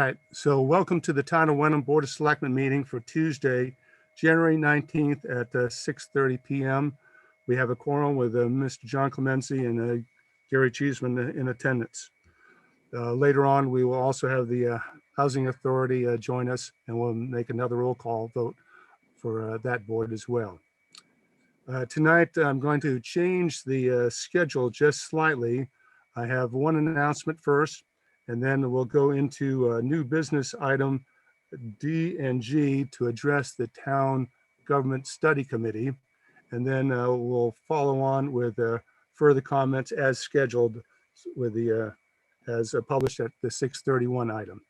right, so welcome to the Town of Wenham Board of Selectmen meeting for Tuesday, January 19th at 6:30 p.m. We have a quorum with Mr. John Clemency and Gary Cheeseman in attendance. Later on, we will also have the Housing Authority join us, and we'll make another roll call vote for that board as well. Tonight, I'm going to change the schedule just slightly. I have one announcement first, and then we'll go into new business item D and G to address the Town Government Study Committee. And then we'll follow on with further comments as scheduled with the as published at the 6:31 item.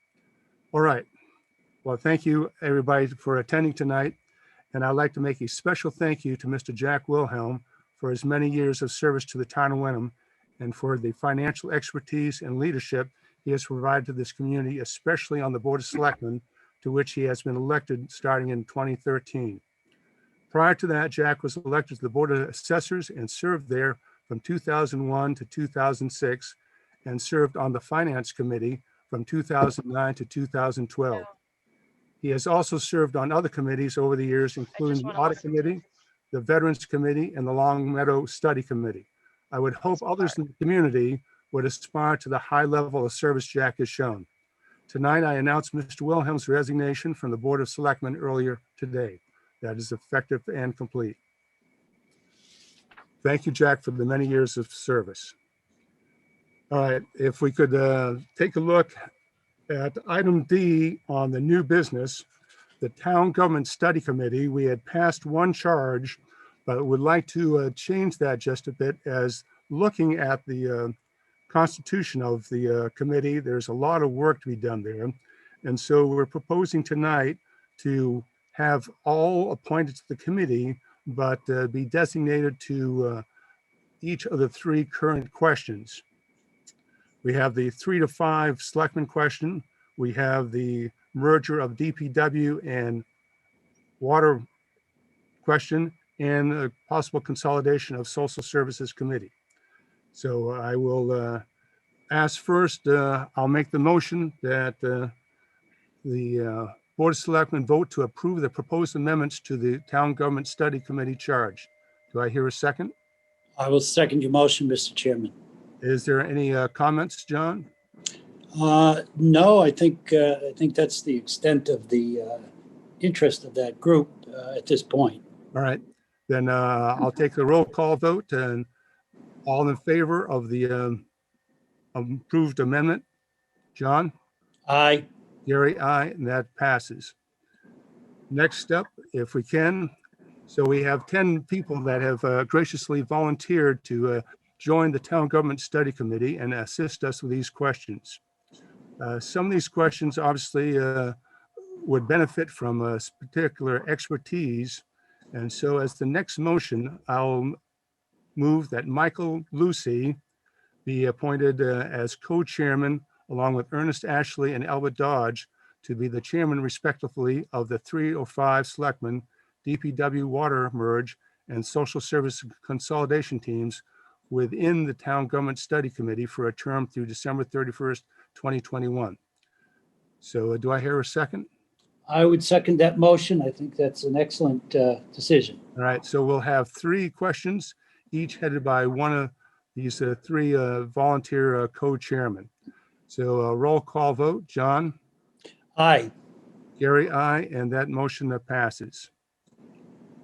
All right. Well, thank you everybody for attending tonight. And I'd like to make a special thank you to Mr. Jack Wilhelm for his many years of service to the town of Wenham and for the financial expertise and leadership he has provided to this community, especially on the Board of Selectmen, to which he has been elected starting in 2013. Prior to that, Jack was elected to the Board of Assessors and served there from 2001 to 2006 and served on the Finance Committee from 2009 to 2012. He has also served on other committees over the years, including the Audit Committee, the Veterans Committee, and the Long Meadow Study Committee. I would hope others in the community would aspire to the high level of service Jack has shown. Tonight, I announced Mr. Wilhelm's resignation from the Board of Selectmen earlier today. That is effective and complete. Thank you, Jack, for the many years of service. All right, if we could take a look at item D on the new business, the Town Government Study Committee, we had passed one charge, but would like to change that just a bit as looking at the constitution of the committee. There's a lot of work to be done there. And so we're proposing tonight to have all appointed to the committee, but be designated to each of the three current questions. We have the 3 to 5 selectmen question. We have the merger of DPW and water question, and the possible consolidation of social services committee. So I will ask first, I'll make the motion that the Board of Selectmen vote to approve the proposed amendments to the Town Government Study Committee charge. Do I hear a second? I will second your motion, Mr. Chairman. Is there any comments, John? No, I think that's the extent of the interest of that group at this point. All right, then I'll take the roll call vote, and all in favor of the approved amendment. John? Aye. Gary, aye, and that passes. Next up, if we can, so we have 10 people that have graciously volunteered to join the Town Government Study Committee and assist us with these questions. Some of these questions obviously would benefit from a particular expertise. And so as the next motion, I'll move that Michael Lucy be appointed as co-chairman, along with Ernest Ashley and Albert Dodge, to be the chairman respectively of the 305 selectmen, DPW water merge, and social service consolidation teams within the Town Government Study Committee for a term through December 31st, 2021. So do I hear a second? I would second that motion. I think that's an excellent decision. All right, so we'll have 3 questions, each headed by one of these 3 volunteer co-chairmen. So a roll call vote. John? Aye. Gary, aye, and that motion passes.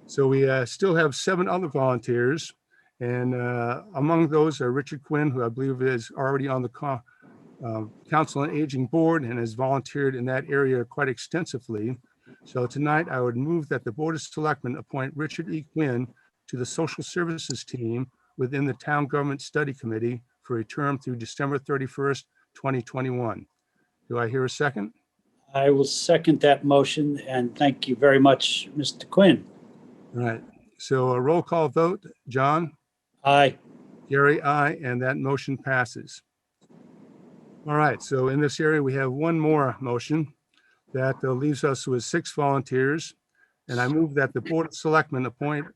So we still have 7 other volunteers, and among those are Richard Quinn, who I believe is already on the Council on Aging Board and has volunteered in that area quite extensively. So tonight I would move that the Board of Selectmen appoint Richard E. Quinn to the Social Services team within the Town Government Study Committee for a term through December 31st, 2021. Do I hear a second? I will second that motion, and thank you very much, Mr. Quinn. All right, so a roll call vote. John? Aye. Gary, aye, and that motion passes. All right, so in this area, we have one more motion that leaves us with 6 volunteers. And I move that the Board of Selectmen appoint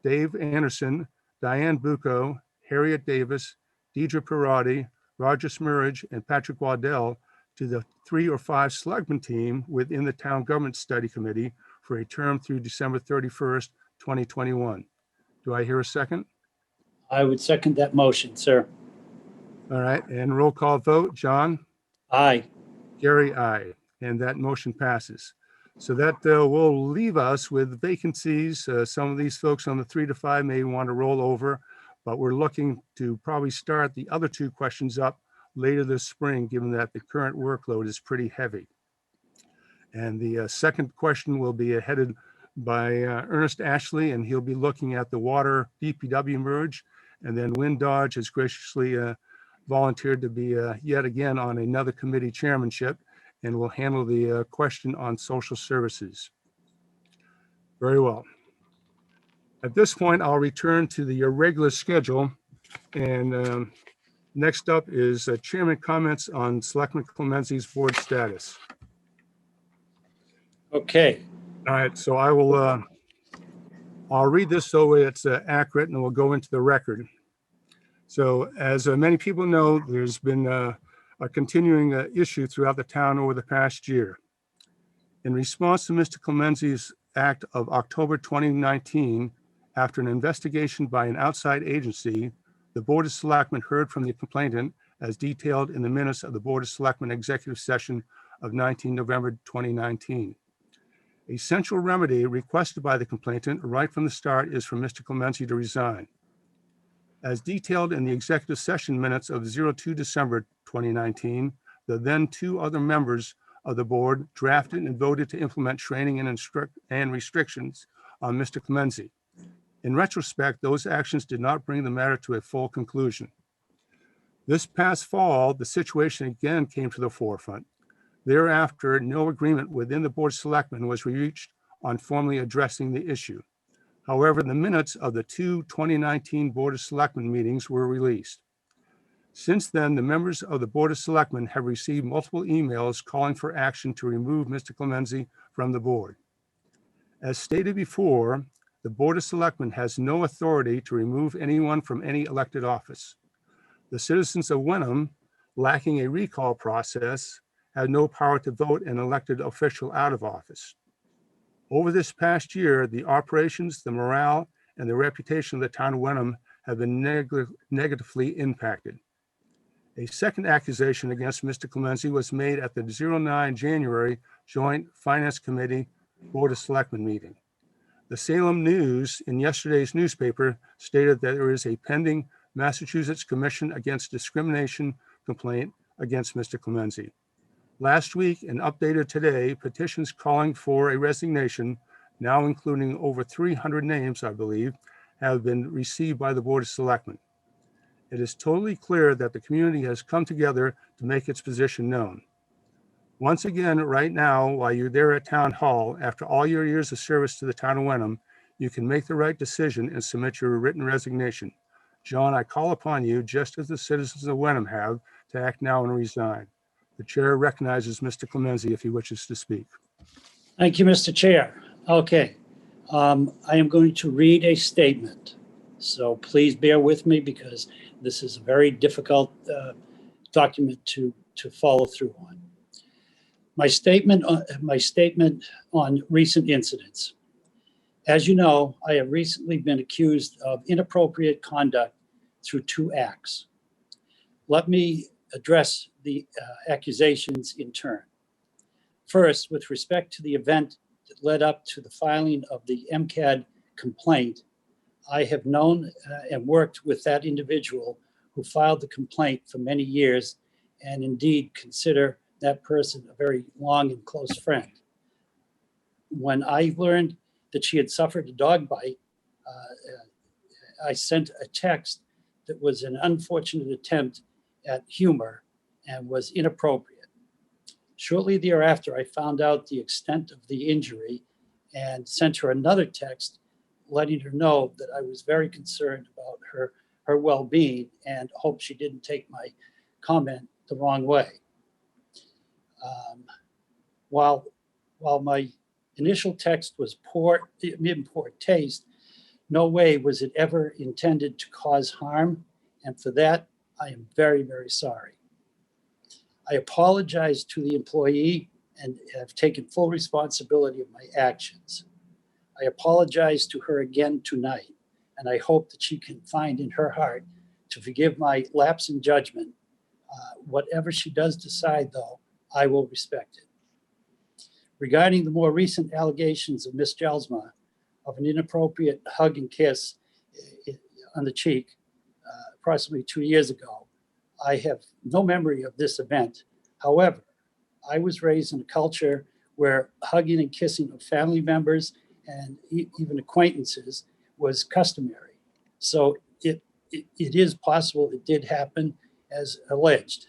Dave Anderson, Diane Bucco, Harriet Davis, Deidre Perotti, Roger Smurridge, and Patrick Waddell to the 3 or 5 selectman team within the Town Government Study Committee for a term through December 31st, 2021. Do I hear a second? I would second that motion, sir. All right, and roll call vote. John? Aye. Gary, aye. And that motion passes. So that will leave us with vacancies. Some of these folks on the 3 to 5 may want to roll over, but we're looking to probably start the other 2 questions up later this spring, given that the current workload is pretty heavy. And the second question will be headed by Ernest Ashley, and he'll be looking at the water DPW merge. And then Wynn Dodge has graciously volunteered to be yet again on another committee chairmanship, and will handle the question on social services. Very well. At this point, I'll return to the irregular schedule. And next up is chairman comments on Selectman Clemency's board status. Okay. All right, so I'll read this so it's accurate, and we'll go into the record. So as many people know, there's been a continuing issue throughout the town over the past year. In response to Mr. Clemency's act of October 2019, after an investigation by an outside agency, the Board of Selectmen heard from the complainant as detailed in the minutes of the Board of Selectmen executive session of 19 November 2019. A central remedy requested by the complainant right from the start is for Mr. Clemency to resign. As detailed in the executive session minutes of 02 December 2019, the then 2 other members of the board drafted and voted to implement training and restrictions on Mr. Clemency. In retrospect, those actions did not bring the matter to a full conclusion. This past fall, the situation again came to the forefront. Thereafter, no agreement within the Board of Selectmen was reached on formally addressing the issue. However, the minutes of the 2 2019 Board of Selectmen meetings were released. Since then, the members of the Board of Selectmen have received multiple emails calling for action to remove Mr. Clemency from the board. As stated before, the Board of Selectmen has no authority to remove anyone from any elected office. The citizens of Wenham, lacking a recall process, had no power to vote an elected official out of office. Over this past year, the operations, the morale, and the reputation of the town of Wenham have been negatively impacted. A second accusation against Mr. Clemency was made at the 09 January Joint Finance Committee Board of Selectmen meeting. The Salem News in yesterday's newspaper stated that there is a pending Massachusetts Commission Against Discrimination complaint against Mr. Clemency. Last week and updated today, petitions calling for a resignation, now including over 300 names, I believe, have been received by the Board of Selectmen. It is totally clear that the community has come together to make its position known. Once again, right now, while you're there at Town Hall, after all your years of service to the town of Wenham, you can make the right decision and submit your written resignation. John, I call upon you, just as the citizens of Wenham have, to act now and resign. The chair recognizes Mr. Clemency if he wishes to speak. Thank you, Mr. Chair. Okay. I am going to read a statement. So please bear with me because this is a very difficult document to follow through on. My statement on recent incidents. As you know, I have recently been accused of inappropriate conduct through 2 acts. Let me address the accusations in turn. First, with respect to the event that led up to the filing of the MCAD complaint, I have known and worked with that individual who filed the complaint for many years, and indeed consider that person a very long and close friend. When I learned that she had suffered a dog bite, I sent a text that was an unfortunate attempt at humor and was inappropriate. Shortly thereafter, I found out the extent of the injury and sent her another text letting her know that I was very concerned about her well-being and hope she didn't take my comment the wrong way. While my initial text was in poor taste, no way was it ever intended to cause harm, and for that, I am very, very sorry. I apologize to the employee and have taken full responsibility of my actions. I apologize to her again tonight, and I hope that she can find in her heart to forgive my lapse in judgment. Whatever she does decide, though, I will respect it. Regarding the more recent allegations of Ms. Gelsma of an inappropriate hug and kiss on the cheek approximately 2 years ago, I have no memory of this event. However, I was raised in a culture where hugging and kissing of family members and even acquaintances was customary. So it is possible it did happen as alleged.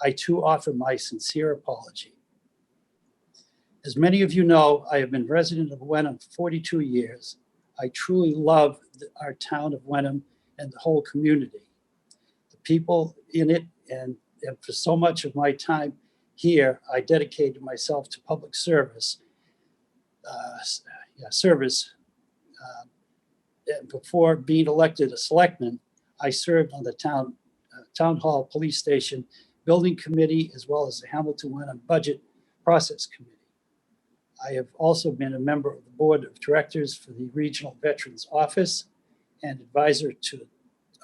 I too offer my sincere apology. As many of you know, I have been resident of Wenham for 42 years. I truly love our town of Wenham and the whole community. The people in it, and for so much of my time here, I dedicated myself to public service. And before being elected a selectman, I served on the town hall, police station, building committee, as well as the Hamilton Wenham budget process committee. I have also been a member of the board of directors for the Regional Veterans Office and advisor to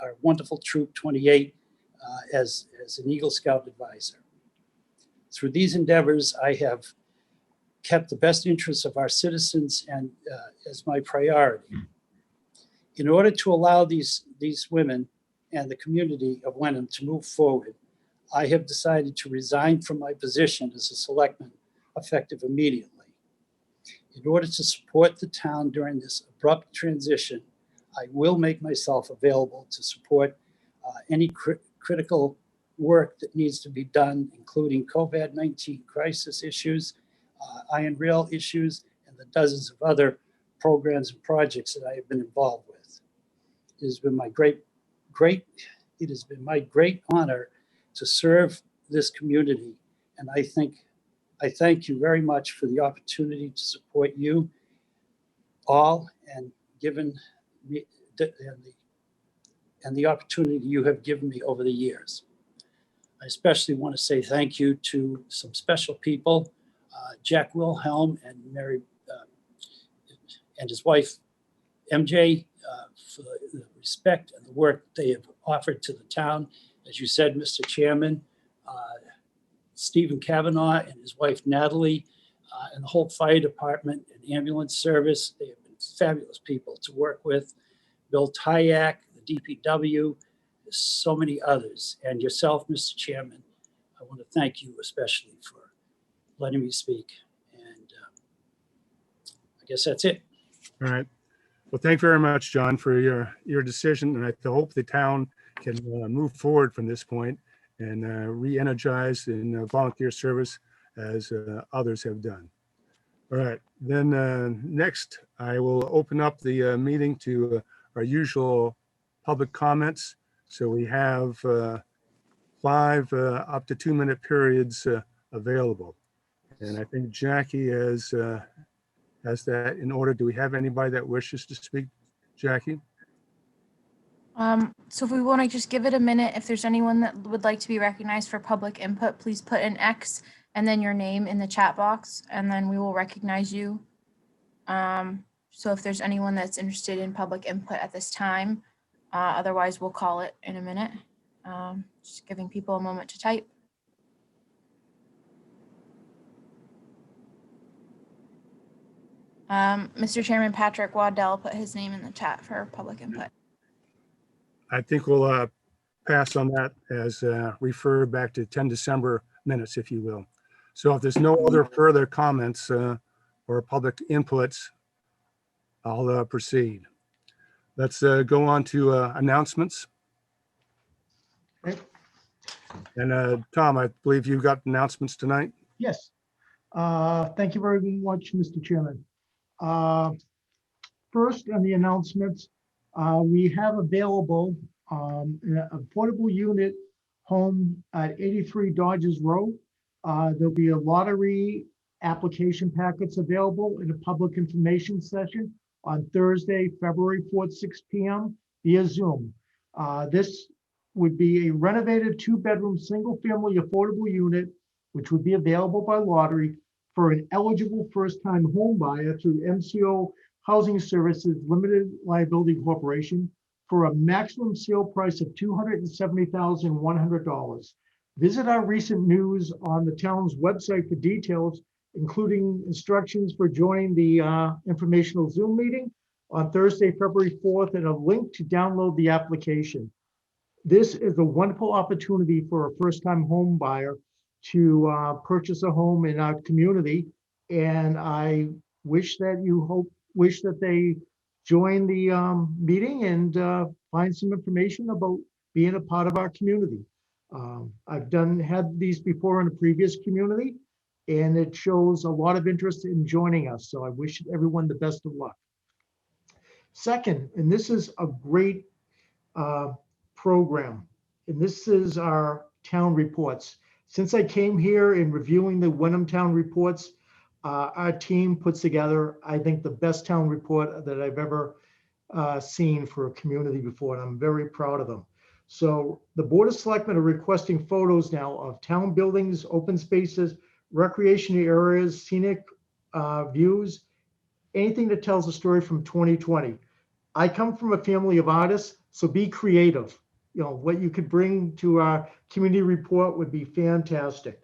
our wonderful Troop 28 as an Eagle Scout advisor. Through these endeavors, I have kept the best interests of our citizens and as my priority. In order to allow these women and the community of Wenham to move forward, I have decided to resign from my position as a selectman effective immediately. In order to support the town during this abrupt transition, I will make myself available to support any critical work that needs to be done, including COVID-19 crisis issues, iron rail issues, and the dozens of other programs and projects that I have been involved with. It has been my great honor to serve this community, and I thank you very much for the opportunity to support you all and given me and the opportunity you have given me over the years. I especially want to say thank you to some special people, Jack Wilhelm and Mary and his wife, MJ, for the respect and the work they have offered to the town. As you said, Mr. Chairman, Stephen Kavanaugh and his wife, Natalie, and the whole fire department and ambulance service. They have been fabulous people to work with. Bill Tyak, the DPW, so many others. And yourself, Mr. Chairman, I want to thank you especially for letting me speak. And I guess that's it. All right. Well, thank you very much, John, for your decision. And I hope the town can move forward from this point and re-energize in volunteer service as others have done. All right. Then next, I will open up the meeting to our usual public comments. So we have 5 up to 2-minute periods available. And I think Jackie has that in order. Do we have anybody that wishes to speak? Jackie? So if we want to just give it a minute, if there's anyone that would like to be recognized for public input, please put an X and then your name in the chat box, and then we will recognize you. So if there's anyone that's interested in public input at this time, otherwise we'll call it in a minute. Just giving people a moment to type. Mr. Chairman, Patrick Waddell put his name in the chat for public input. I think we'll pass on that as refer back to 10 December minutes, if you will. So if there's no other further comments or public inputs, I'll proceed. Let's go on to announcements. Okay. And Tom, I believe you got announcements tonight. Yes. Thank you very much, Mr. Chairman. First, on the announcements, we have available a portable unit home at 83 Dodges Road. There'll be a lottery application packets available in a public information session on Thursday, February 4th, 6 p.m. via Zoom. This would be a renovated 2-bedroom, single-family affordable unit, which would be available by lottery for an eligible first-time home buyer through MCO Housing Services Limited Liability Corporation for a maximum sale price of $270,100. Visit our recent news on the town's website for details, including instructions for joining the informational Zoom meeting on Thursday, February 4th, and a link to download the application. This is a wonderful opportunity for a first-time home buyer to purchase a home in our community. And I wish that they join the meeting and find some information about being a part of our community. I've had these before in a previous community, and it shows a lot of interest in joining us. So I wish everyone the best of luck. Second, and this is a great program, and this is our town reports. Since I came here in reviewing the Wenham town reports, our team puts together, I think, the best town report that I've ever seen for a community before, and I'm very proud of them. So the Board of Selectmen are requesting photos now of town buildings, open spaces, recreation areas, scenic views, anything that tells a story from 2020. I come from a family of artists, so be creative. You know, what you could bring to our community report would be fantastic.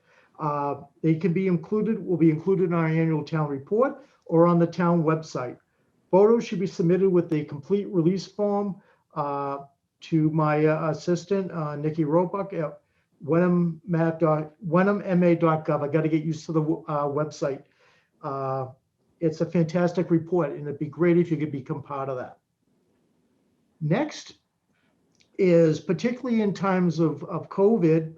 They can be included, will be included in our annual town report or on the town website. Photos should be submitted with a complete release form to my assistant, Nikki Roebuck at wenhamma.gov. I got to get used to the website. It's a fantastic report, and it'd be great if you could become part of that. Next is, particularly in times of COVID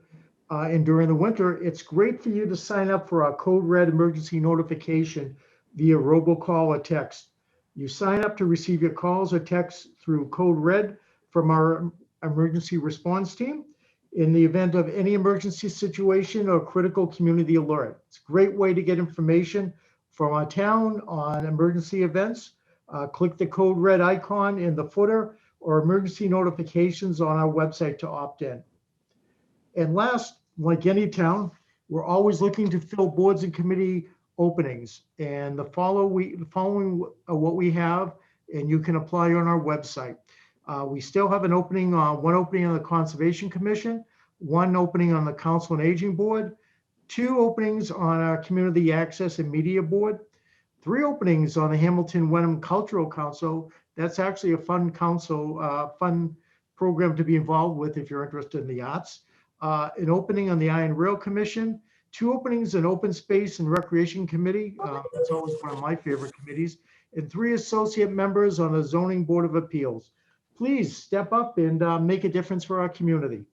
and during the winter, it's great for you to sign up for our Code Red emergency notification via robocall or text. You sign up to receive your calls or texts through Code Red from our emergency response team in the event of any emergency situation or critical community alert. It's a great way to get information from our town on emergency events. Click the Code Red icon in the footer or emergency notifications on our website to opt in. And last, like any town, we're always looking to fill boards and committee openings. And the following what we have, and you can apply on our website. We still have an opening, one opening on the Conservation Commission, one opening on the Council on Aging Board, 2 openings on our Community Access and Media Board, 3 openings on the Hamilton Wenham Cultural Council. That's actually a fun council, fun program to be involved with if you're interested in the arts. An opening on the Iron Rail Commission, 2 openings in Open Space and Recreation Committee. It's always one of my favorite committees. And 3 associate members on the Zoning Board of Appeals. Please step up and make a difference for our community.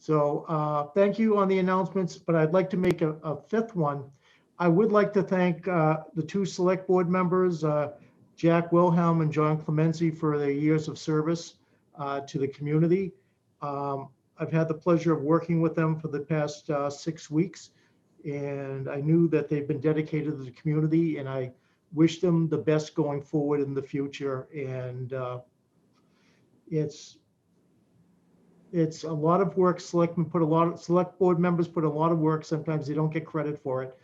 So thank you on the announcements, but I'd like to make a 5th one. I would like to thank the 2 select board members, Jack Wilhelm and John Clemency, for their years of service to the community. I've had the pleasure of working with them for the past 6 weeks, and I knew that they've been dedicated to the community, and I wish them the best going forward in the future. And it's a lot of work. Select board members put a lot of work. Sometimes they don't get credit for it,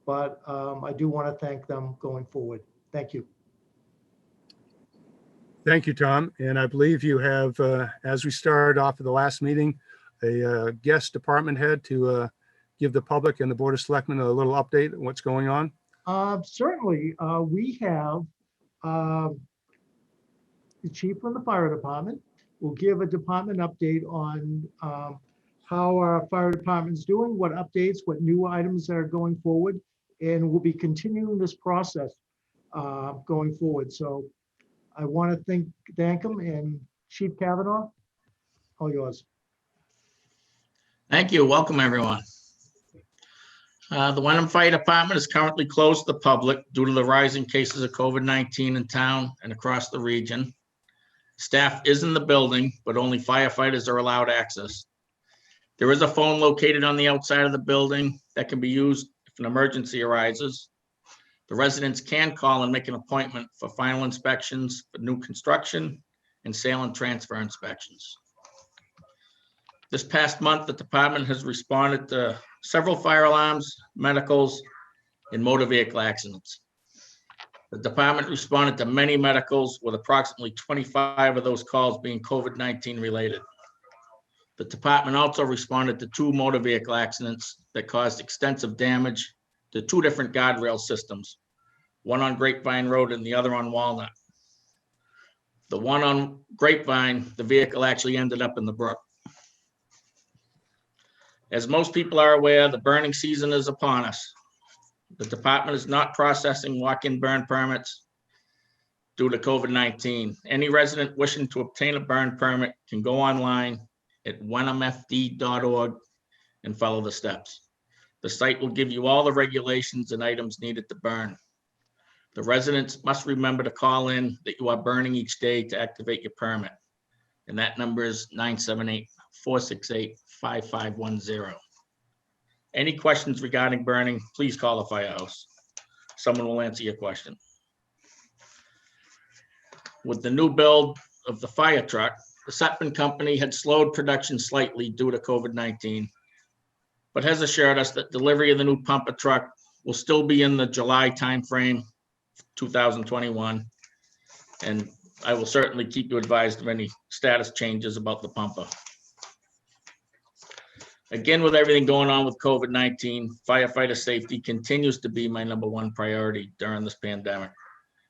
but I do want to thank them going forward. Thank you. Thank you, Tom. And I believe you have, as we started off at the last meeting, a guest department head to give the public and the Board of Selectmen a little update on what's going on. Certainly, we have the chief from the fire department will give a department update on how our fire department's doing, what updates, what new items are going forward, and we'll be continuing this process going forward. So I want to thank him, and Chief Kavanaugh, all yours. Thank you. Welcome, everyone. The Wenham Fire Department is currently closed to the public due to the rising cases of COVID-19 in town and across the region. Staff is in the building, but only firefighters are allowed access. There is a phone located on the outside of the building that can be used if an emergency arises. The residents can call and make an appointment for final inspections for new construction and sale and transfer inspections. This past month, the department has responded to several fire alarms, medicals, and motor vehicle accidents. The department responded to many medicals, with approximately 25 of those calls being COVID-19 related. The department also responded to 2 motor vehicle accidents that caused extensive damage to 2 different guardrail systems, one on Grapevine Road and the other on Walnut. The one on Grapevine, the vehicle actually ended up in the brook. As most people are aware, the burning season is upon us. The department is not processing walk-in burn permits due to COVID-19. Any resident wishing to obtain a burn permit can go online at wenhamfd.org and follow the steps. The site will give you all the regulations and items needed to burn. The residents must remember to call in that you are burning each day to activate your permit. And that number is 978-468-5510. Any questions regarding burning, please call the firehouse. Someone will answer your question. With the new build of the fire truck, the Selectmen Company had slowed production slightly due to COVID-19, but has assured us that delivery of the new pumper truck will still be in the July timeframe, 2021. And I will certainly keep you advised of any status changes about the pumper. Again, with everything going on with COVID-19, firefighter safety continues to be my #1 priority during this pandemic.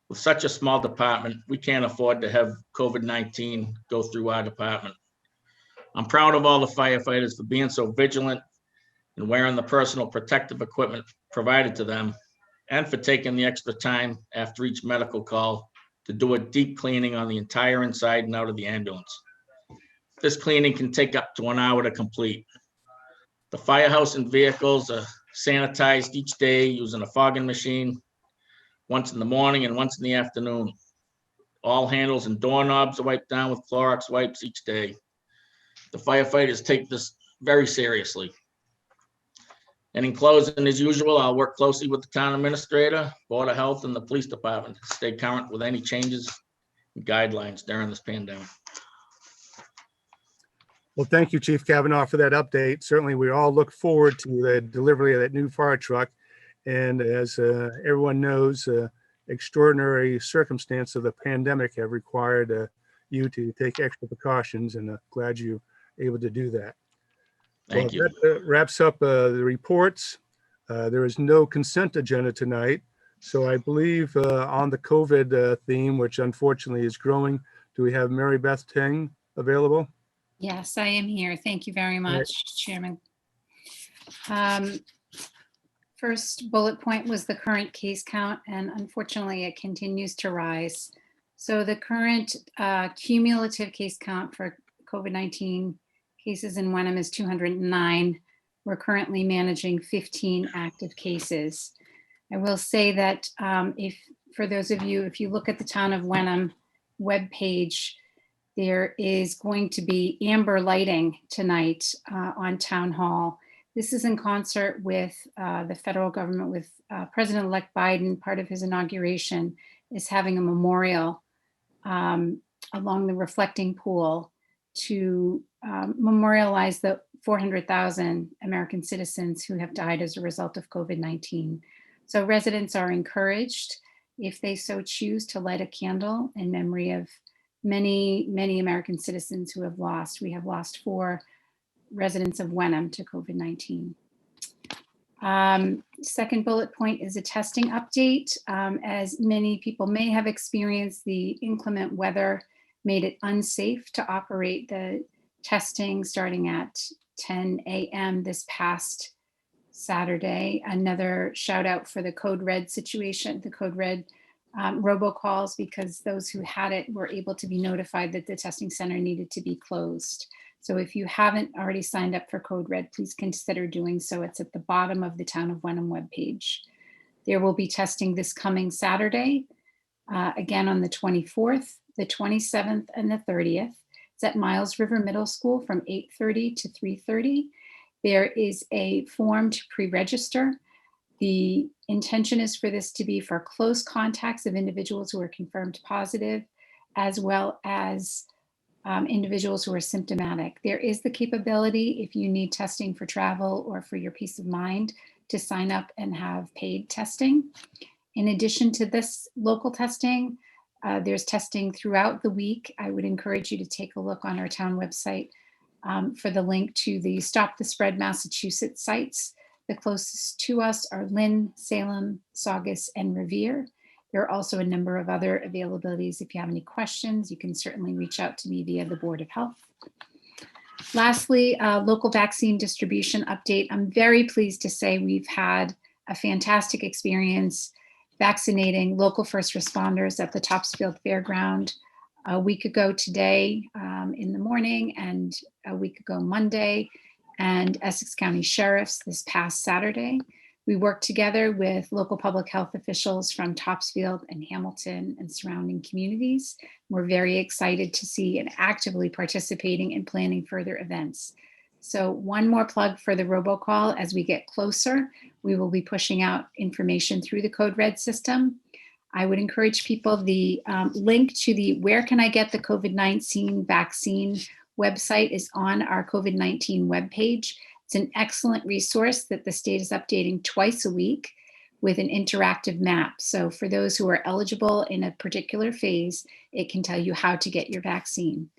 With such a small department, we can't afford to have COVID-19 go through our department. I'm proud of all the firefighters for being so vigilant and wearing the personal protective equipment provided to them, and for taking the extra time after each medical call to do a deep cleaning on the entire inside and out of the ambulance. This cleaning can take up to an hour to complete. The firehouse and vehicles are sanitized each day using a fogging machine, once in the morning and once in the afternoon. All handles and doorknobs are wiped down with Clorox wipes each day. The firefighters take this very seriously. And in closing, as usual, I'll work closely with the town administrator, Board of Health, and the police department to stay current with any changes and guidelines during this pandemic. Well, thank you, Chief Kavanaugh, for that update. Certainly, we all look forward to the delivery of that new fire truck. And as everyone knows, extraordinary circumstances of the pandemic have required you to take extra precautions, and glad you're able to do that. Thank you. That wraps up the reports. There is no consent agenda tonight. So I believe on the COVID theme, which unfortunately is growing, do we have Mary Beth Teng available? Yes, I am here. Thank you very much, Chairman. First bullet point was the current case count, and unfortunately it continues to rise. So the current cumulative case count for COVID-19 cases in Wenham is 209. We're currently managing 15 active cases. I will say that for those of you, if you look at the Town of Wenham webpage, there is going to be amber lighting tonight on Town Hall. This is in concert with the federal government, with President-elect Biden. Part of his inauguration is having a memorial along the reflecting pool to memorialize the 400,000 American citizens who have died as a result of COVID-19. So residents are encouraged, if they so choose, to light a candle in memory of many, many American citizens who have lost. We have lost 4 residents of Wenham to COVID-19. Second bullet point is a testing update. As many people may have experienced, the inclement weather made it unsafe to operate the testing starting at 10 a.m. this past Saturday. Another shout out for the Code Red situation, the Code Red robocalls, because those who had it were able to be notified that the testing center needed to be closed. So if you haven't already signed up for Code Red, please consider doing so. It's at the bottom of the Town of Wenham webpage. There will be testing this coming Saturday, again on the 24th, the 27th, and the 30th. It's at Miles River Middle School from 8:30 to 3:30. There is a form to pre-register. The intention is for this to be for close contacts of individuals who are confirmed positive, as well as individuals who are symptomatic. There is the capability, if you need testing for travel or for your peace of mind, to sign up and have paid testing. In addition to this local testing, there's testing throughout the week. I would encourage you to take a look on our town website for the link to the Stop the Spread Massachusetts sites. The closest to us are Lynn, Salem, Saugus, and Revere. There are also a number of other availabilities. If you have any questions, you can certainly reach out to me via the Board of Health. Lastly, local vaccine distribution update. I'm very pleased to say we've had a fantastic experience vaccinating local first responders at the Topsfield Fairground a week ago today in the morning, and a week ago Monday, and Essex County Sheriffs this past Saturday. We worked together with local public health officials from Topsfield and Hamilton and surrounding communities. We're very excited to see and actively participating in planning further events. So one more plug for the robocall. As we get closer, we will be pushing out information through the Code Red system. I would encourage people, the link to the Where Can I Get the COVID-19 Vaccine website is on our COVID-19 webpage. It's an excellent resource that the state is updating twice a week with an interactive map. So for those who are eligible in a particular phase, it can tell you how to get your vaccine.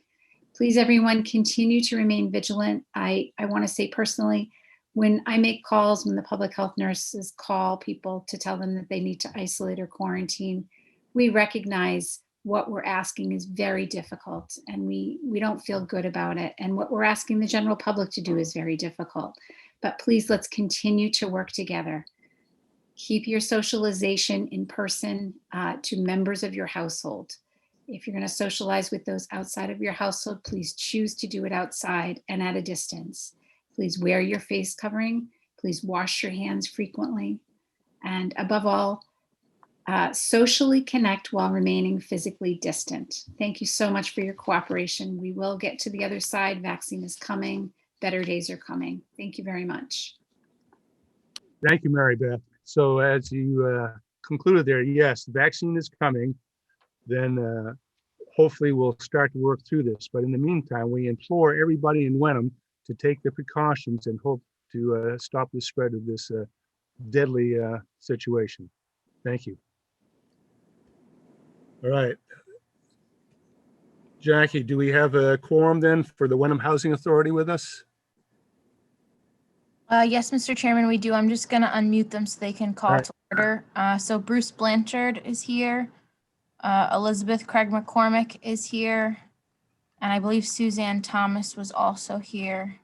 Please, everyone, continue to remain vigilant. I want to say personally, when I make calls, when the public health nurses call people to tell them that they need to isolate or quarantine, we recognize what we're asking is very difficult, and we don't feel good about it. And what we're asking the general public to do is very difficult. But please, let's continue to work together. Keep your socialization in person to members of your household. If you're going to socialize with those outside of your household, please choose to do it outside and at a distance. Please wear your face covering. Please wash your hands frequently. And above all, socially connect while remaining physically distant. Thank you so much for your cooperation. We will get to the other side. Vaccine is coming. Better days are coming. Thank you very much. Thank you, Mary Beth. So as you concluded there, yes, the vaccine is coming. Then hopefully we'll start to work through this. But in the meantime, we implore everybody in Wenham to take the precautions and hope to stop the spread of this deadly situation. Thank you. All right. Jackie, do we have a quorum then for the Wenham Housing Authority with us? Yes, Mr. Chairman, we do. I'm just going to unmute them so they can call Right. to order. So Bruce Blanchard is here. Elizabeth Craig McCormick is here. And I believe Suzanne Thomas was also here.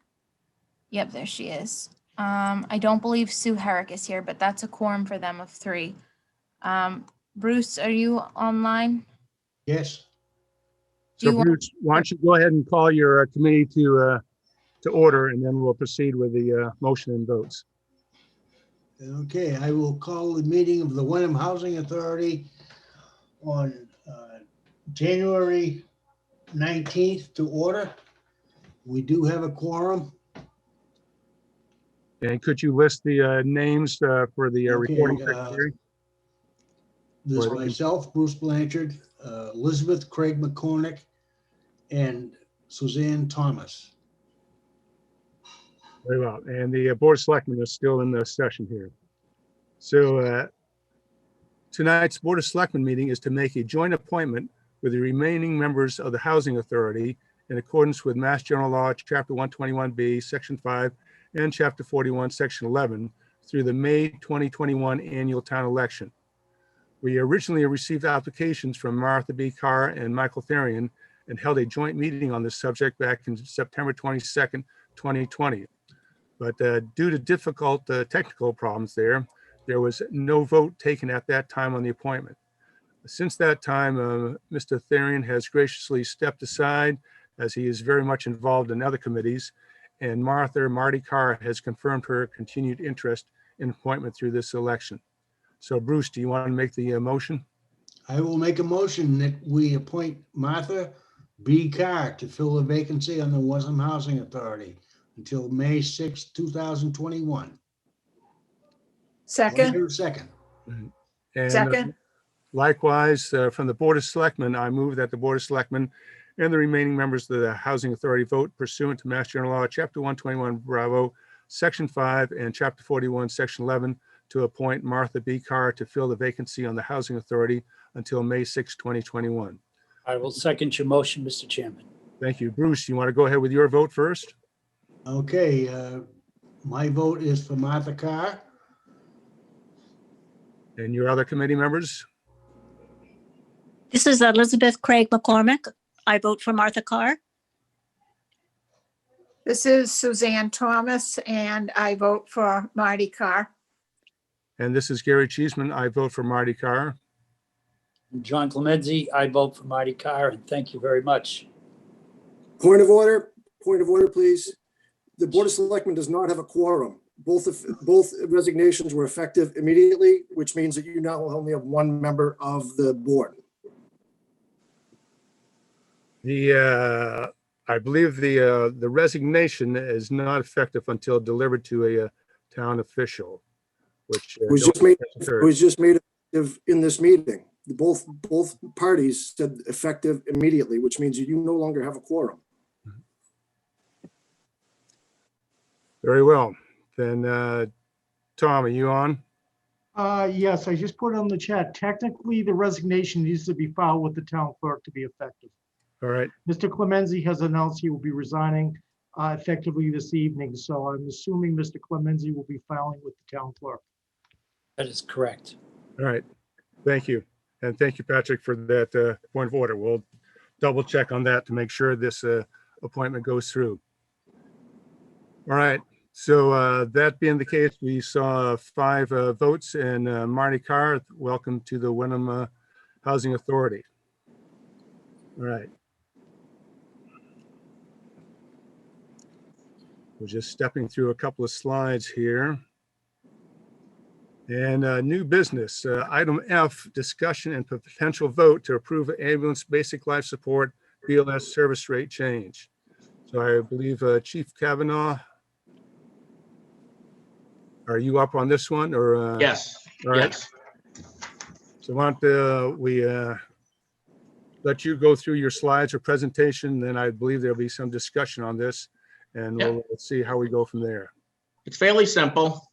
Yep, there she is. I don't believe Sue Herrick is here, but that's a quorum for them of 3. Bruce, are you online? Yes, Do you So want- Bruce, why don't you go ahead and call your committee to order, and then we'll proceed with the motion and votes. okay, I will call the meeting of the Wenham Housing Authority on January 19th to order. We do have a quorum. And could you list the names for the Okay, recording secretary? There's Or the- myself, Bruce Blanchard, Elizabeth Craig McCormick, and Suzanne Thomas. Very well. And the Board of Selectmen is still in the session here. So tonight's Board of Selectmen meeting is to make a joint appointment with the remaining members of the Housing Authority in accordance with Mass General Law, Chapter 121B, Section 5, and Chapter 41, Section 11, through the May 2021 annual town election. We originally received applications from Martha B. Carr and Michael Therian and held a joint meeting on this subject back in September 22nd, 2020. But due to difficult technical problems there was no vote taken at that time on the appointment. Since that time, Mr. Therian has graciously stepped aside as he is very much involved in other committees, and Marty Carr has confirmed her continued interest in appointment through this election. So Bruce, do you want to make the motion? I will make a motion that we appoint Martha B. Carr to fill the vacancy on the Wenham Housing Authority until May 6th, 2021. Second, Second. And second, likewise, from the Board of Selectmen, I move that the Board of Selectmen and the remaining members of the Housing Authority vote pursuant to Mass General Law, Chapter 121, Bravo, Section 5, and Chapter 41, Section 11, to appoint Martha B. Carr to fill the vacancy on the Housing Authority until May 6, 2021. I will second your motion, Mr. Chairman. Thank you. Bruce, you want to go ahead with your vote first? Okay, my vote is for Martha Carr. And your other committee members? This is Elizabeth Craig McCormick. I vote for Martha Carr. This is Suzanne Thomas, and I vote for Marty Carr. And this is Gary Cheeseman. I vote for Marty Carr. John Clemenzi, I vote for Marty Carr, and thank you very much. Point of order, please. The Board of Selectmen does not have a quorum. Both resignations were effective immediately, which means that you now only have one member of the board. I believe the resignation is not effective until delivered to a town official, which It was just made effective in this meeting. Both parties said effective immediately, which means you no longer have a quorum. Very well. Then, Tom, are you on? Yes, I just put it on the chat. Technically, the resignation needs to be filed with the town clerk to be effective. All right. Mr. Clemenzi has announced he will be resigning effectively this evening, so I'm assuming Mr. Clemenzi will be filing with the town clerk. That is correct. All right. Thank you. And thank you, Patrick, for that point of order. We'll double check on that to make sure this appointment goes through. All right. So that being the case, we saw 5 votes, and Marty Carr, welcome to the Wenham Housing Authority. All right. We're just stepping through a couple of slides here. And new business, item F, discussion and potential vote to approve ambulance basic life support BLS service rate change. So I believe Chief Kavanaugh, are you up on this one or? Yes, All right. yes. So why don't we let you go through your slides or presentation, then I believe there'll be some discussion on this, and Yep. we'll see how we go from there. It's fairly simple.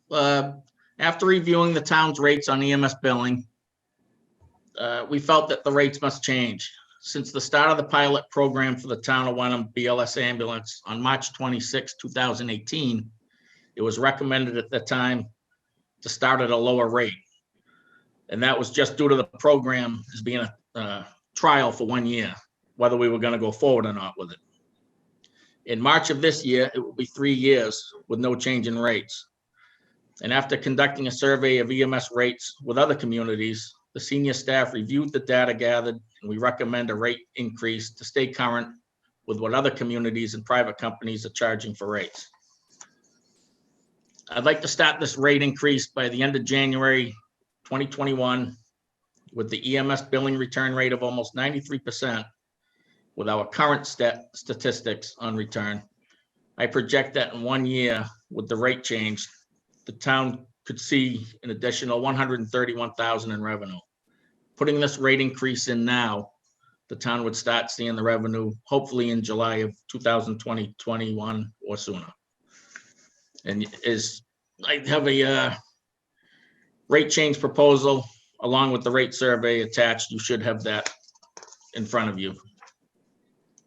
After reviewing the town's rates on EMS billing, we felt that the rates must change. Since the start of the pilot program for the town of Wenham BLS ambulance on March 26, 2018, it was recommended at the time to start at a lower rate. And that was just due to the program as being a trial for 1 year, whether we were going to go forward or not with it. In March of this year, it will be 3 years with no change in rates. And after conducting a survey of EMS rates with other communities, the senior staff reviewed the data gathered, and we recommend a rate increase to stay current with what other communities and private companies are charging for rates. I'd like to start this rate increase by the end of January 2021 with the EMS billing return rate of almost 93% with our current statistics on return. I project that in 1 year with the rate change, the town could see an additional $131,000 in revenue. Putting this rate increase in now, the town would start seeing the revenue hopefully in July of 2020, 21 or sooner. And I have a rate change proposal along with the rate survey attached. You should have that in front of you.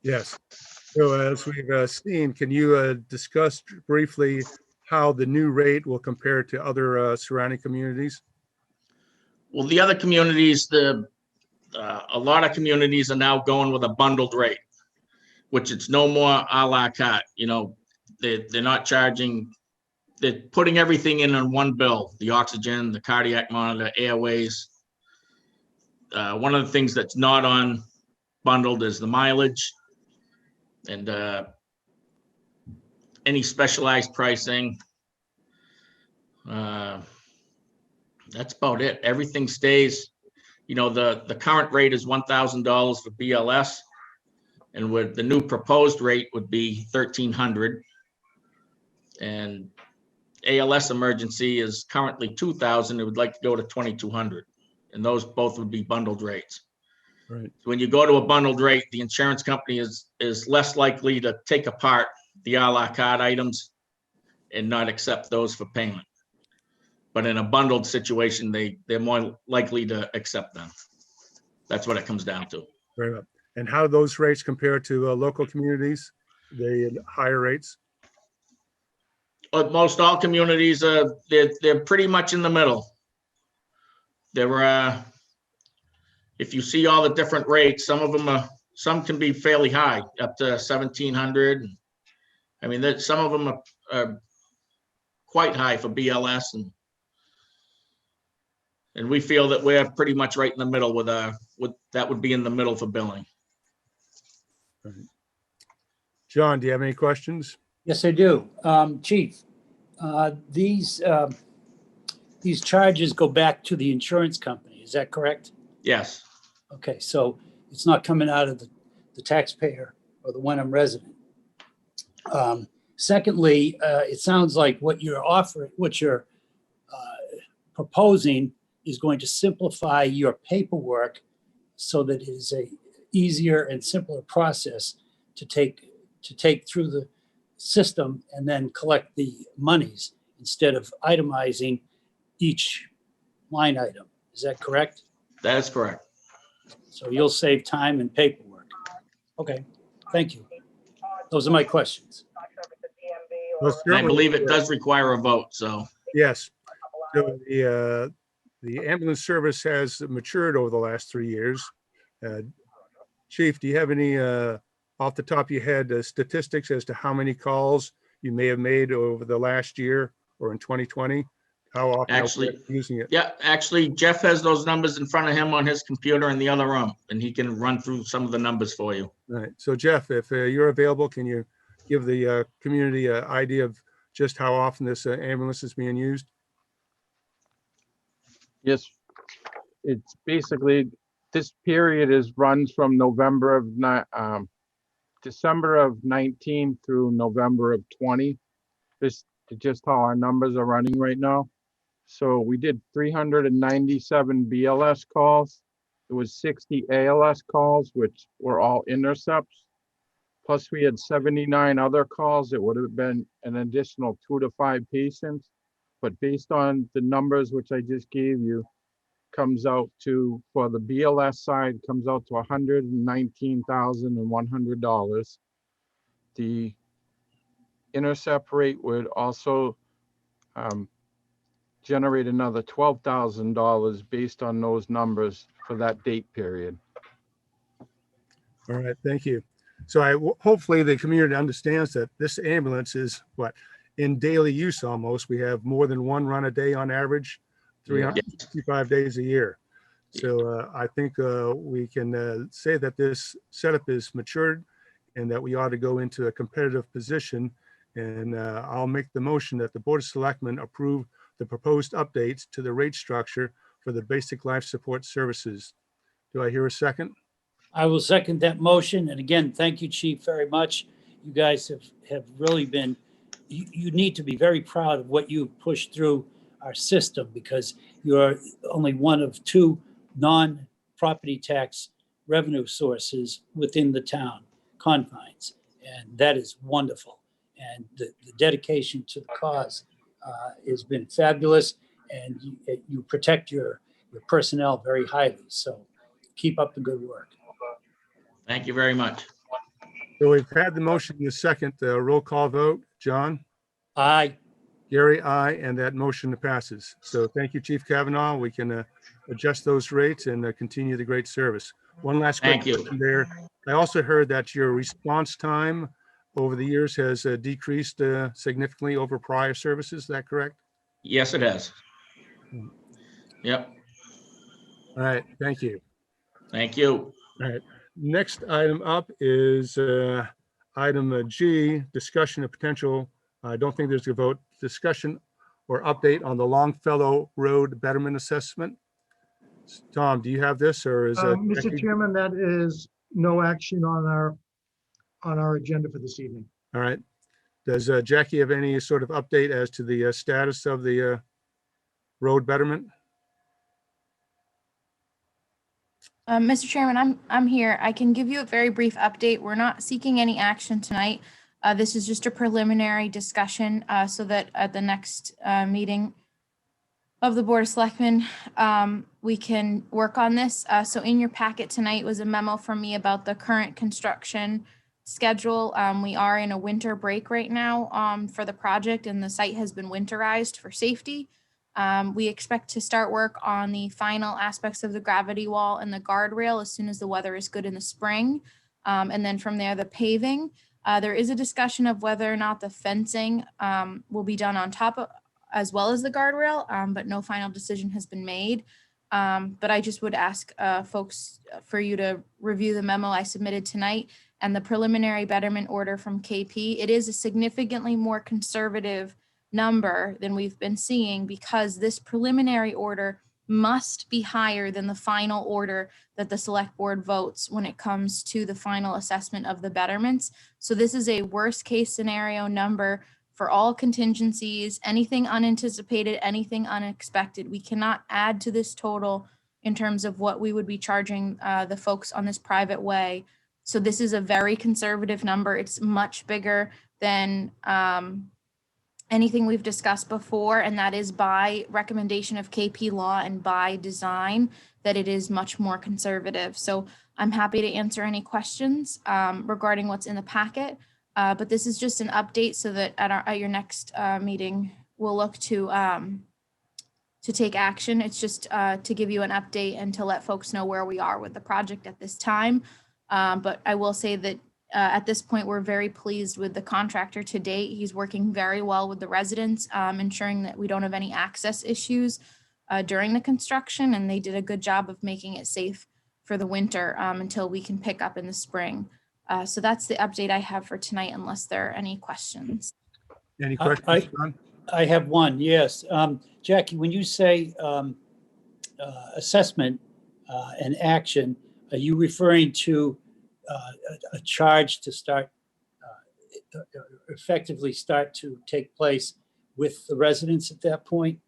Yes. So as we've seen, can you discuss briefly how the new rate will compare to other surrounding communities? Well, the other communities, a lot of communities are now going with a bundled rate, which it's no more a la carte. You know, they're not charging, they're putting everything in one bill, the oxygen, the cardiac monitor, airways. One of the things that's not on bundled is the mileage and any specialized pricing. That's about it. Everything stays, you know, the current rate is $1,000 for BLS, and with the new proposed rate would be $1,300. And ALS emergency is currently $2,000. It would like to go to $2,200, and those both would be bundled rates. Right. When you go to a bundled rate, the insurance company is less likely to take apart the a la carte items and not accept those for payment. But in a bundled situation, they're more likely to accept them. That's what it comes down to. Very well. And how do those rates compare to local communities? The higher rates? But most all communities, they're pretty much in the middle. They're if you see all the different rates, some can be fairly high, up to 1,700. I mean, some of them are quite high for BLS, and we feel that we're pretty much right in the middle with that would be in the middle for billing. Right. John, do you have any questions? Yes, I do. Chief, these charges go back to the insurance company. Is that correct? Yes, Okay, so it's not coming out of the taxpayer or the Wenham resident. Secondly, it sounds like what you're proposing is going to simplify your paperwork so that it is a easier and simpler process to take through the system and then collect the monies instead of itemizing each line item. Is that correct? that is correct. So you'll save time and paperwork. Okay, thank you. Those are my questions. Well, And I certainly, believe it does require a vote, so. yes. So the ambulance service has matured over the last 3 years. Chief, do you have any, off the top of your head, statistics as to how many calls you may have made over the last year or in 2020? How often are Actually, we using it? Yeah, actually, Jeff has those numbers in front of him on his computer in the other room, and he can run through some of the numbers for you. Right. So Jeff, if you're available, can you give the community an idea of just how often this ambulance is being used? Yes, it's basically, this period runs from December of 19 through November of 20. This is just how our numbers are running right now. So we did 397 BLS calls. There was 60 ALS calls, which were all intercepts. Plus we had 79 other calls. It would have been an additional 2 to 5 patients. But based on the numbers which I just gave you, comes out to, for the BLS side, comes out to $119,100. The intercept rate would also generate another $12,000 based on those numbers for that date period. All right, thank you. So hopefully the community understands that this ambulance is in daily use almost. We have more than one run a day on average, 365 days a year. So I think we can say that this setup is matured and that we ought to go into a competitive position. And I'll make the motion that the Board of Selectmen approve the proposed updates to the rate structure for the basic life support services. Do I hear a second? I will second that motion. And again, thank you, Chief, very much. You guys have really been, you need to be very proud of what you pushed through our system, because you're only one of 2 non-property tax revenue sources within the town confines. And that is wonderful. And the dedication to the cause has been fabulous, and you protect your personnel very highly. So keep up the good work. Thank you very much. So we've had the motion in the second, roll call vote. John? Aye. Gary, aye, and that motion passes. So thank you, Chief Kavanaugh. We can adjust those rates and continue the great service. One last quick Thank you. question there. I also heard that your response time over the years has decreased significantly over prior services. Is that correct? Yes, it has. Yep. All right, thank you. Thank you. All right, next item up is item G, discussion of potential, I don't think there's a vote, discussion or update on the Longfellow Road betterment assessment. Tom, do you have this, or is Mr. Becky? Chairman, that is no action on our agenda for this evening. All right. Does Jackie have any sort of update as to the status of the road betterment? Mr. Chairman, I'm here. I can give you a very brief update. We're not seeking any action tonight. This is just a preliminary discussion so that at the next meeting of the Board of Selectmen, we can work on this. So in your packet tonight was a memo from me about the current construction schedule. We are in a winter break right now for the project, and the site has been winterized for safety. We expect to start work on the final aspects of the gravity wall and the guardrail as soon as the weather is good in the spring. And then from there, the paving. There is a discussion of whether or not the fencing will be done on top of, as well as the guardrail, but no final decision has been made. But I just would ask folks for you to review the memo I submitted tonight and the preliminary betterment order from KP. It is a significantly more conservative number than we've been seeing because this preliminary order must be higher than the final order that the select board votes when it comes to the final assessment of the betterments. So this is a worst case scenario number for all contingencies, anything unanticipated, anything unexpected. We cannot add to this total in terms of what we would be charging the folks on this private way. So this is a very conservative number. It's much bigger than anything we've discussed before, and that is by recommendation of KP Law and by design that it is much more conservative. So I'm happy to answer any questions regarding what's in the packet. But this is just an update so that at your next meeting, we'll look to take action. It's just to give you an update and to let folks know where we are with the project at this time. But I will say that at this point, we're very pleased with the contractor to date. He's working very well with the residents, ensuring that we don't have any access issues during the construction. And they did a good job of making it safe for the winter until we can pick up in the spring. So that's the update I have for tonight, unless there are any questions. Any questions, John? I have one, yes. Jackie, when you say assessment and action, are you referring to a charge to start, effectively start to take place with the residents at that point?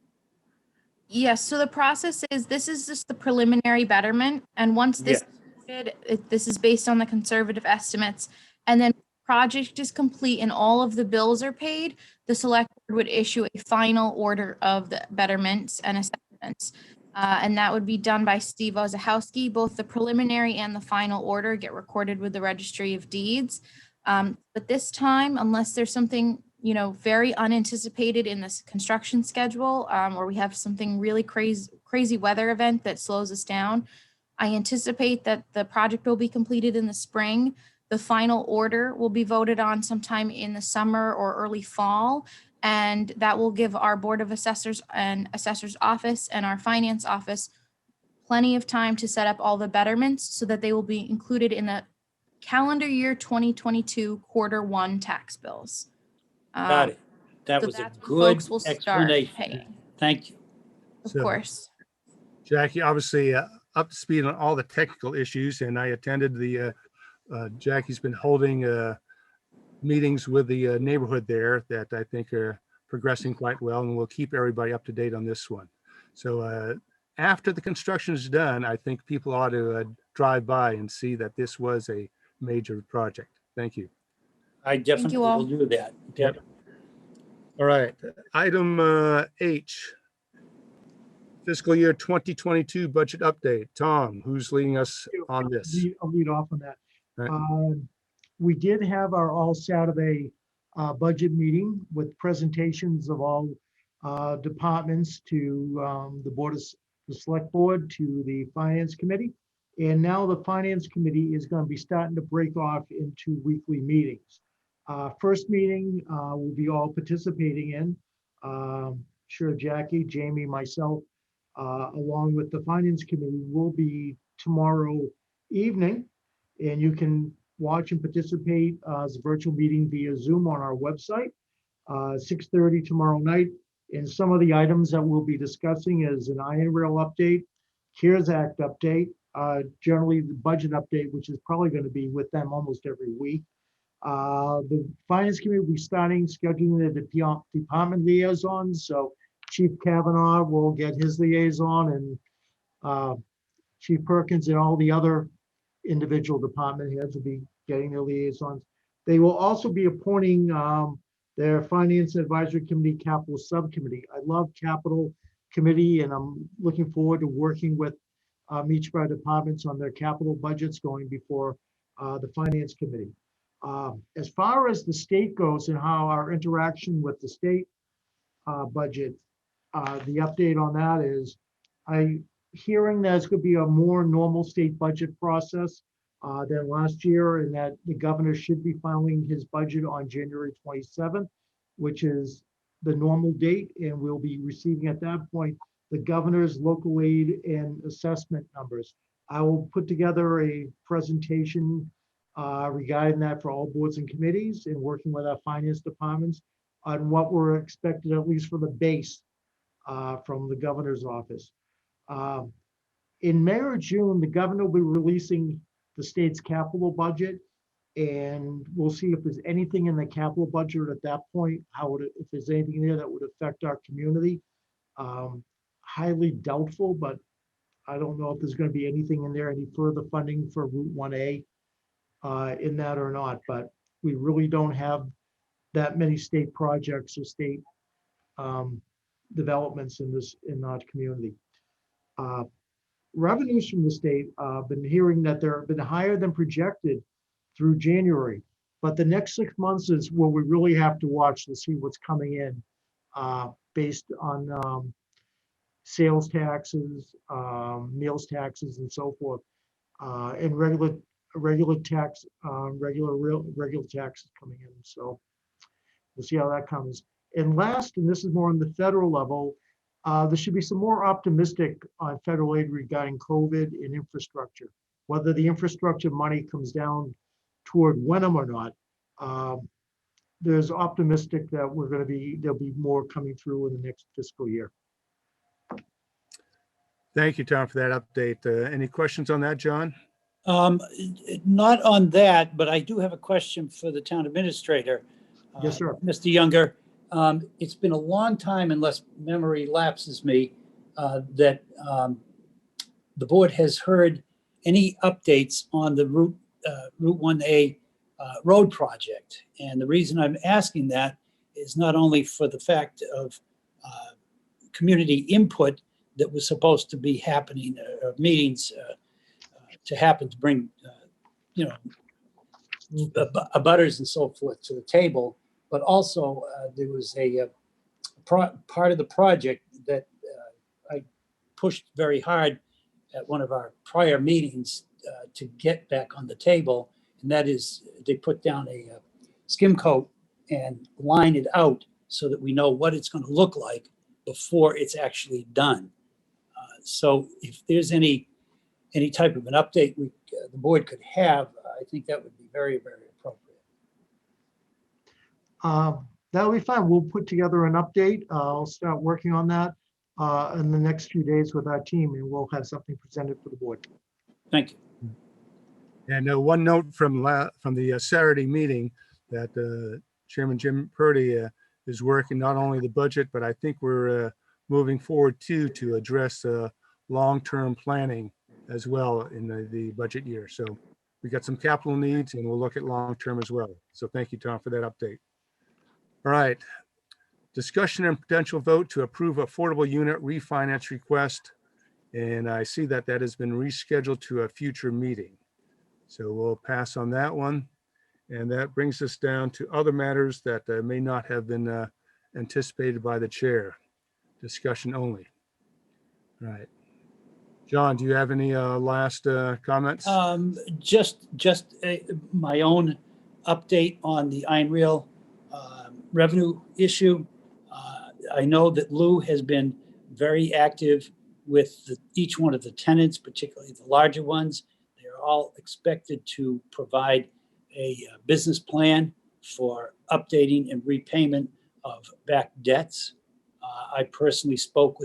Yes, so the process is, this is just the preliminary betterment. And once this is completed, this is based on the conservative estimates. And then project is complete and all of the bills are paid, the select board would issue a final order of the betterments and assessments. And that would be done by Steve Ozahowski. Both the preliminary and the final order get recorded with the Registry of Deeds. But this time, unless there's something very unanticipated in this construction schedule, or we have something really crazy weather event that slows us down, I anticipate that the project will be completed in the spring. The final order will be voted on sometime in the summer or early fall. And that will give our Board of Assessors and Assessor's Office and our Finance Office plenty of time to set up all the betterments so that they will be included in the calendar year 2022 Q1 tax bills. Got it. That So was a that's when good folks will start explanation. paying. Thank you. Of So, course. Jackie, obviously up to speed on all the technical issues, and I attended the, Jackie's been holding meetings with the neighborhood there that I think are progressing quite well, and we'll keep everybody up to date on this one. So after the construction is done, I think people ought to drive by and see that this was a major project. Thank you. I definitely all. will do that. Yep. All right, item H, fiscal year 2022 budget update. Tom, who's leading us on this? I'll lead off on that. All right. We did have our all Saturday budget meeting with presentations of all departments to the the select board, to the finance committee. And now the finance committee is going to be starting to break off into weekly meetings. First meeting we'll be all participating in. Sure, Jackie, Jamie, myself, along with the finance committee will be tomorrow evening. And you can watch and participate as a virtual meeting via Zoom on our website, 6:30 tomorrow night. And some of the items that we'll be discussing is an Iron Rail update, CARES Act update, generally the budget update, which is probably going to be with them almost every week. The Finance Committee will be starting scheduling the department liaisons. So Chief Kavanaugh will get his liaison, and Chief Perkins and all the other individual department heads will be getting their liaisons. They will also be appointing their Finance Advisory Committee Capital Subcommittee. I love Capital Committee, and I'm looking forward to working with each of our departments on their capital budgets going before the Finance Committee. As far as the state goes and how our interaction with the state budget, the update on that is hearing that it's going to be a more normal state budget process than last year, and that the governor should be filing his budget on January 27th, which is the normal date, and we'll be receiving at that point the governor's local aid and assessment numbers. I will put together a presentation regarding that for all boards and committees, and working with our finance departments on what we're expected, at least for the base from the governor's office. In May or June, the governor will be releasing the state's capital budget, and we'll see if there's anything in the capital budget at that point, if there's anything there that would affect our community. Highly doubtful, but I don't know if there's going to be anything in there, any further funding for Route 1A in that or not, but we really don't have that many state projects or state developments in our community. Revenues from the state, been hearing that they're been higher than projected through January, but the next 6 months is where we really have to watch to see what's coming in based on sales taxes, meals taxes, and so forth, and regular taxes coming in. So we'll see how that comes. And last, and this is more on the federal level, there should be some more optimistic on federal aid regarding COVID and infrastructure. Whether the infrastructure money comes down toward Wenham or not, there's optimistic that there'll be more coming through in the next fiscal year. Thank you, Tom, for that update. Any questions on that, John? Not on that, but I do have a question for the town administrator. Yes, sir. Mr. Younger, it's been a long time, unless memory lapses me, that the board has heard any updates on the Route 1A road project. And the reason I'm asking that is not only for the fact of community input that was supposed to be happening, meetings to happen to bring, abutters and so forth to the table, but also there was a part of the project that I pushed very hard at one of our prior meetings to get back on the table, and that is they put down a skim coat and line it out so that we know what it's going to look like before it's actually done. So if there's any type of an update the board could have, I think that would be very, very appropriate. That'll be fine. We'll put together an update. I'll start working on that in the next few days with our team, and we'll have something presented for the board. Thank you. And one note from the Saturday meeting that Chairman Jim Purdy is working not only the budget, but I think we're moving forward to address long-term planning as well in the budget year. So we got some capital needs, and we'll look at long-term as well. So thank you, Tom, for that update. All right. Discussion and potential vote to approve affordable unit refinance request. And I see that has been rescheduled to a future meeting. So we'll pass on that one. And that brings us down to other matters that may not have been anticipated by the chair. Discussion only. All right. John, do you have any last comments? Just my own update on the Iron Rail revenue issue. I know that Lou has been very active with each one of the tenants, particularly the larger ones. They're all expected to provide a business plan for updating and repayment of back debts. I personally spoke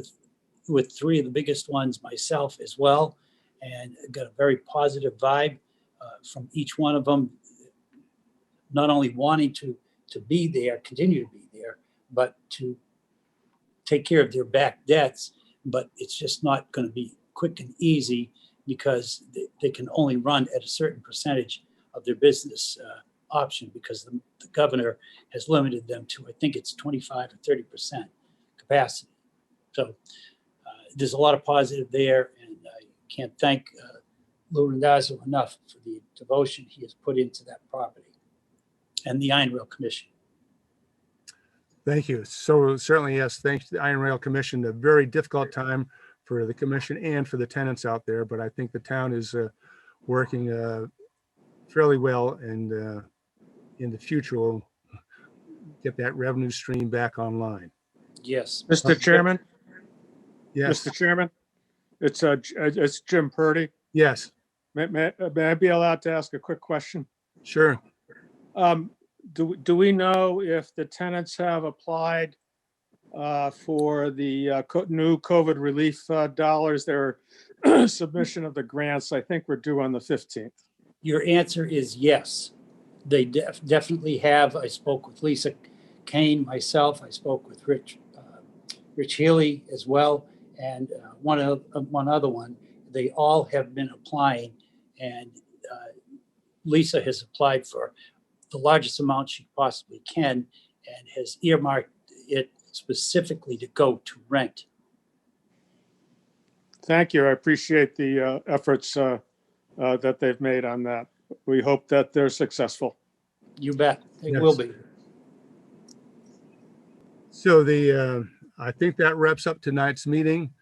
with three of the biggest ones myself as well, and got a very positive vibe from each one of them, not only wanting to be there, continue to be there, but to take care of their back debts. But it's just not going to be quick and easy. because they can only run at a certain percentage of their business option because the governor has limited them to, I think it's 25 or 30% capacity. So there's a lot of positive there, and I can't thank Lou Randazzo enough for the devotion he has put into that property and the Iron Rail Commission. Thank you. So certainly, yes, thanks to the Iron Rail Commission, a very difficult time for the commission and for the tenants out there, but I think the town is working fairly well, and in the future we'll get that revenue stream back online. Yes. Mr. Chairman, Yes, Mr. Chairman, it's Jim Purdy. yes, May I be allowed to ask a quick question? sure. Do we know if the tenants have applied for the new COVID relief dollars, their submission of the grants? I think we're due on the 15th. Your answer is yes. They definitely have. I spoke with Lisa Kane myself. I spoke with Rich Healy as well, and one other one. They all have been applying, and Lisa has applied for the largest amount she possibly can and has earmarked it specifically to go to rent. Thank you. I appreciate the efforts that they've made on that. We hope that they're successful. You bet. They Yes. will be. So I think that wraps up tonight's meeting.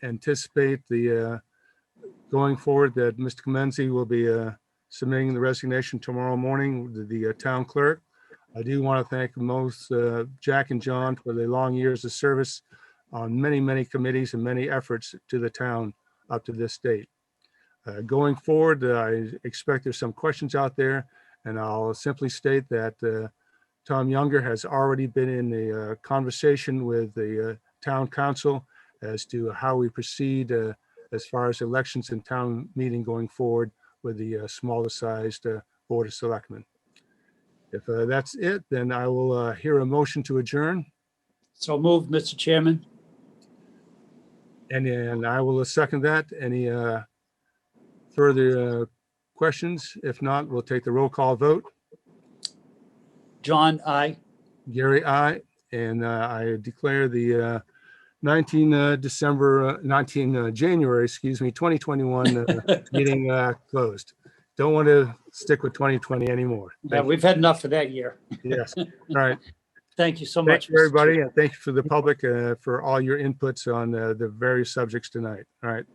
Anticipate going forward that Mr. Comenzi will be submitting the resignation tomorrow morning to the town clerk. I do want to thank most Jack and John for the long years of service on many committees and many efforts to the town up to this date. Going forward, I expect there's some questions out there, and I'll simply state that Tom Younger has already been in a conversation with the town council as to how we proceed as far as elections and town meeting going forward with the smaller sized Board of Selectmen. If that's it, then I will hear a motion to adjourn. So moved, Mr. Chairman. And I will second that. Any further questions? If not, we'll take the roll call vote. John, aye. Gary, aye. And I declare the 19 January, 2021 meeting closed. Don't want to stick with 2020 anymore. Yeah, we've had enough for that year. Yes. All right. Thank you so Thank much, you, Mr. everybody. Chair. And thank you for the public for all your inputs on the various subjects tonight. All right.